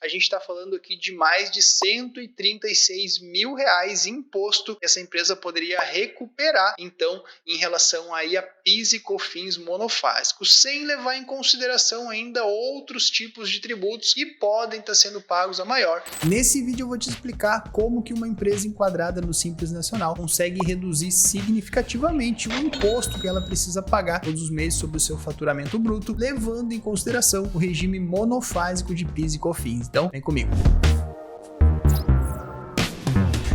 a gente está falando aqui de mais de R$136 mil em imposto que essa empresa poderia recuperar, então, em relação aí a PIS e COFINS monofásicos, sem levar em consideração ainda outros tipos de tributos que podem estar sendo pagos a maior. Nesse vídeo eu vou te explicar como que uma empresa enquadrada no Simples Nacional consegue reduzir significativamente o imposto que ela precisa pagar todos os meses sobre o seu faturamento bruto, levando em consideração o regime monofásico de PIS e COFINS. Então, vem comigo.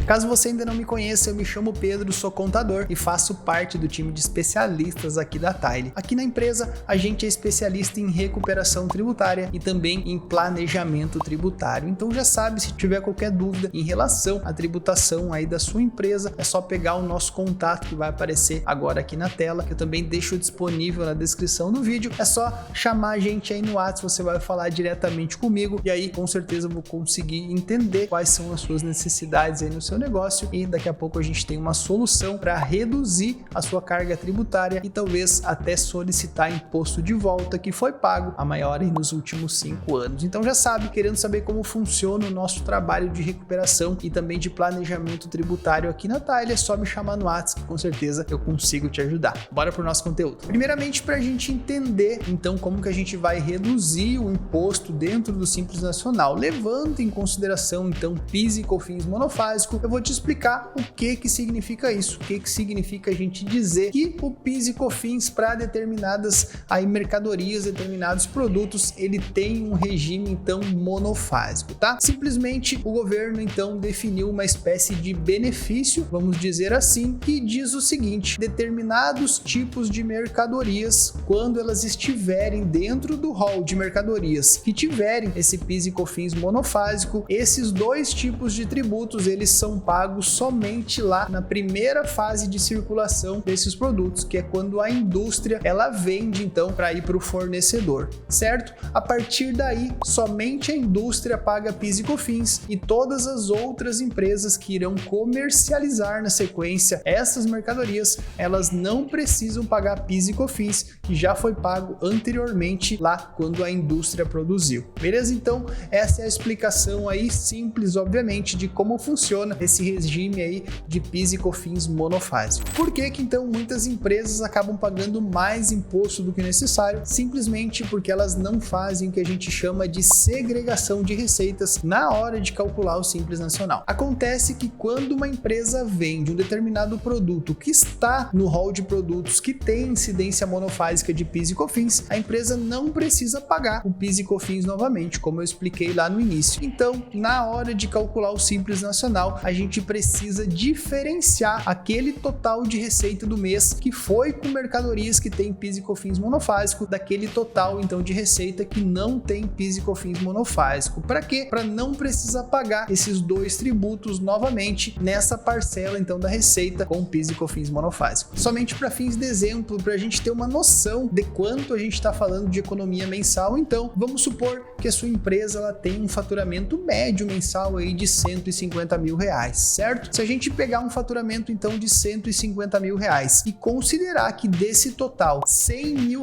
Caso você ainda não me conheça, eu me chamo Pedro, sou contador e faço parte do time de especialistas aqui da Tile. Aqui na empresa, a gente é especialista em recuperação tributária e também em planejamento tributário. Então já sabe, se tiver qualquer dúvida em relação à tributação aí da sua empresa, é só pegar o nosso contato que vai aparecer agora aqui na tela, que eu também deixo disponível na descrição do vídeo. É só chamar a gente aí no WhatsApp, você vai falar diretamente comigo e aí com certeza eu vou conseguir entender quais são as suas necessidades aí no seu negócio e daqui a pouco a gente tem uma solução para reduzir a sua carga tributária e talvez até solicitar imposto de volta que foi pago a maior nos últimos 5 anos. Então já sabe, querendo saber como funciona o nosso trabalho de recuperação e também de planejamento tributário aqui na Tile, é só me chamar no WhatsApp que com certeza eu consigo te ajudar. Bora pro nosso conteúdo. Primeiramente, para a gente entender então como que a gente vai reduzir o imposto dentro do Simples Nacional, levando em consideração então PIS e COFINS monofásico, eu vou te explicar o que significa isso, o que significa a gente dizer que o PIS e COFINS para determinadas aí mercadorias, determinados produtos, ele tem um regime então monofásico, tá? Simplesmente o governo então definiu uma espécie de benefício, vamos dizer assim, que diz o seguinte: determinados tipos de mercadorias, quando elas estiverem dentro do rol de mercadorias que tiverem esse PIS e COFINS monofásico, esses dois tipos de tributos eles são pagos somente lá na primeira fase de circulação desses produtos, que é quando a indústria ela vende então para ir para o fornecedor, certo? A partir daí, somente a indústria paga PIS e COFINS e todas as outras empresas que irão comercializar na sequência essas mercadorias, elas não precisam pagar PIS e COFINS, que já foi pago anteriormente lá quando a indústria produziu. Beleza? Então, essa é a explicação aí simples, obviamente, de como funciona esse regime aí de PIS e COFINS monofásico. Por que que então muitas empresas acabam pagando mais imposto do que necessário? Simplesmente porque elas não fazem o que a gente chama de segregação de receitas na hora de calcular o Simples Nacional. Acontece que quando uma empresa vende um determinado produto que está no rol de produtos que tem incidência monofásica de PIS e COFINS, a empresa não precisa pagar o PIS e COFINS novamente, como eu expliquei lá no início. Então, na hora de calcular o Simples Nacional, a gente precisa diferenciar aquele total de receita do mês que foi com mercadorias que tem PIS e COFINS monofásico daquele total então de receita que não tem PIS e COFINS monofásico. Para quê? Para não precisar pagar esses dois tributos novamente nessa parcela então da receita com PIS e COFINS monofásico. Somente para fins de exemplo, para a gente ter uma noção de quanto a gente está falando de economia mensal, então vamos supor que a sua empresa ela tem um faturamento médio mensal aí de R$150 mil, certo? Se a gente pegar um faturamento então de R$150 mil e considerar que desse total R$100 mil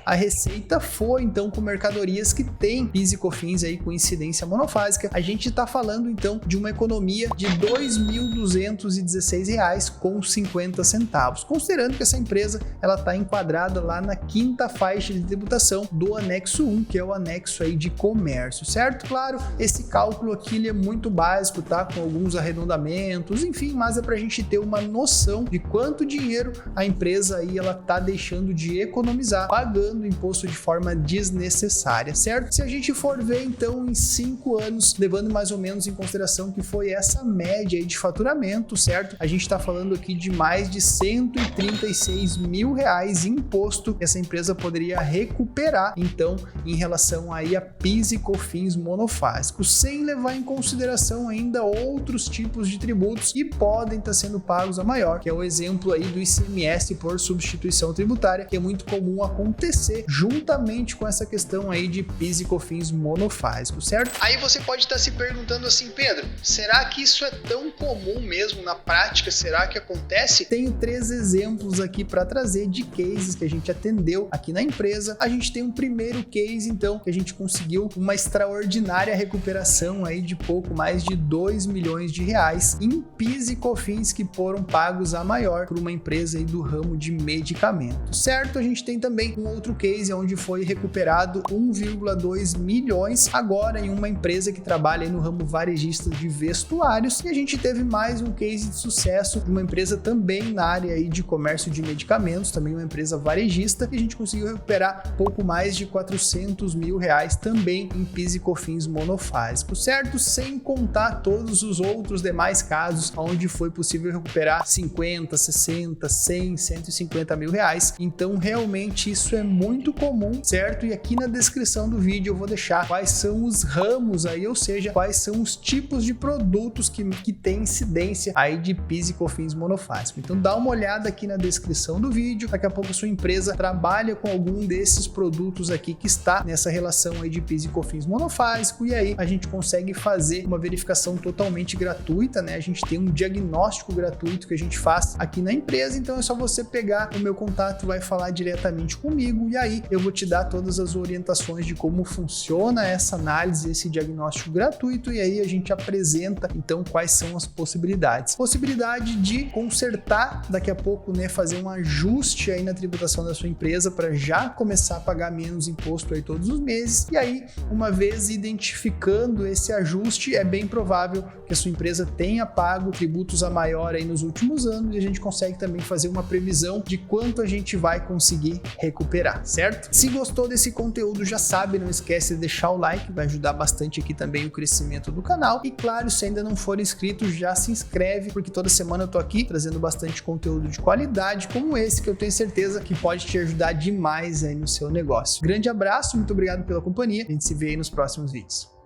a receita foi então com mercadorias que tem PIS e COFINS aí com incidência monofásica, a gente está falando então de uma economia de R$2.216,50, considerando que essa empresa ela está enquadrada lá na quinta faixa de tributação do anexo 1, que é o anexo aí de comércio, certo? Claro, esse cálculo aqui ele é muito básico, tá? Com alguns arredondamentos, enfim, mas é para a gente ter uma noção de quanto dinheiro a empresa aí ela tá deixando de economizar pagando imposto de forma desnecessária, certo? Se a gente for ver então em 5 anos, levando mais ou menos em consideração que foi essa média aí de faturamento, certo? A gente está falando aqui de mais de R$136 mil em imposto que essa empresa poderia recuperar então em relação aí a PIS e COFINS monofásicos, sem levar em consideração ainda outros tipos de tributos que podem estar sendo pagos a maior, que é o exemplo aí do ICMS por substituição tributária, que é muito comum acontecer juntamente com essa questão aí de PIS e COFINS monofásico, certo? Aí você pode estar se perguntando assim, Pedro, será que isso é tão comum mesmo na prática? Será que acontece? Tenho 3 exemplos aqui para trazer de cases que a gente atendeu aqui na empresa. A gente tem um primeiro case, então, que a gente conseguiu uma extraordinária recuperação aí de pouco mais de 2 milhões de reais em PIS e COFINS que foram pagos a maior por uma empresa aí do ramo de medicamentos, certo? A gente tem também um outro case onde foi recuperado 1,2 milhões agora em uma empresa que trabalha aí no ramo varejista de vestuários, e a gente teve mais um case de sucesso de uma empresa também na área aí de comércio de medicamentos, também uma empresa varejista, e a gente conseguiu recuperar pouco mais de 400 mil reais também em PIS e COFINS monofásicos, certo? Sem contar todos os outros demais casos onde foi possível recuperar 50, 60, 100, 150 mil reais. Então realmente isso é muito comum, certo? E aqui na descrição do vídeo eu vou deixar quais são os ramos aí, ou seja, quais são os tipos de produtos que tem incidência aí de PIS e COFINS monofásico. Então dá uma olhada aqui na descrição do vídeo, daqui a pouco a sua empresa trabalha com algum desses produtos aqui que está nessa relação aí de PIS e COFINS monofásico, e aí a gente consegue fazer uma verificação totalmente gratuita, né? A gente tem um diagnóstico gratuito que a gente faz aqui na empresa, então é só você pegar o meu contato, vai falar diretamente comigo, e aí eu vou te dar todas as orientações de como funciona essa análise, esse diagnóstico gratuito, e aí a gente apresenta então quais são as possibilidades. Possibilidade de consertar daqui a pouco, né, fazer um ajuste aí na tributação da sua empresa para já começar a pagar menos imposto aí todos os meses, e aí uma vez identificando esse ajuste, é bem provável que a sua empresa tenha pago tributos a maior aí nos últimos anos, e a gente consegue também fazer uma previsão de quanto a gente vai conseguir recuperar, certo? Se gostou desse conteúdo, já sabe, não esquece de deixar o like, vai ajudar bastante aqui também o crescimento do canal, e claro, se ainda não for inscrito, já se inscreve, porque toda semana eu tô aqui trazendo bastante conteúdo de qualidade, como esse, que eu tenho certeza que pode te ajudar demais aí no seu negócio. Grande abraço, muito obrigado pela companhia, a gente se vê aí nos próximos vídeos.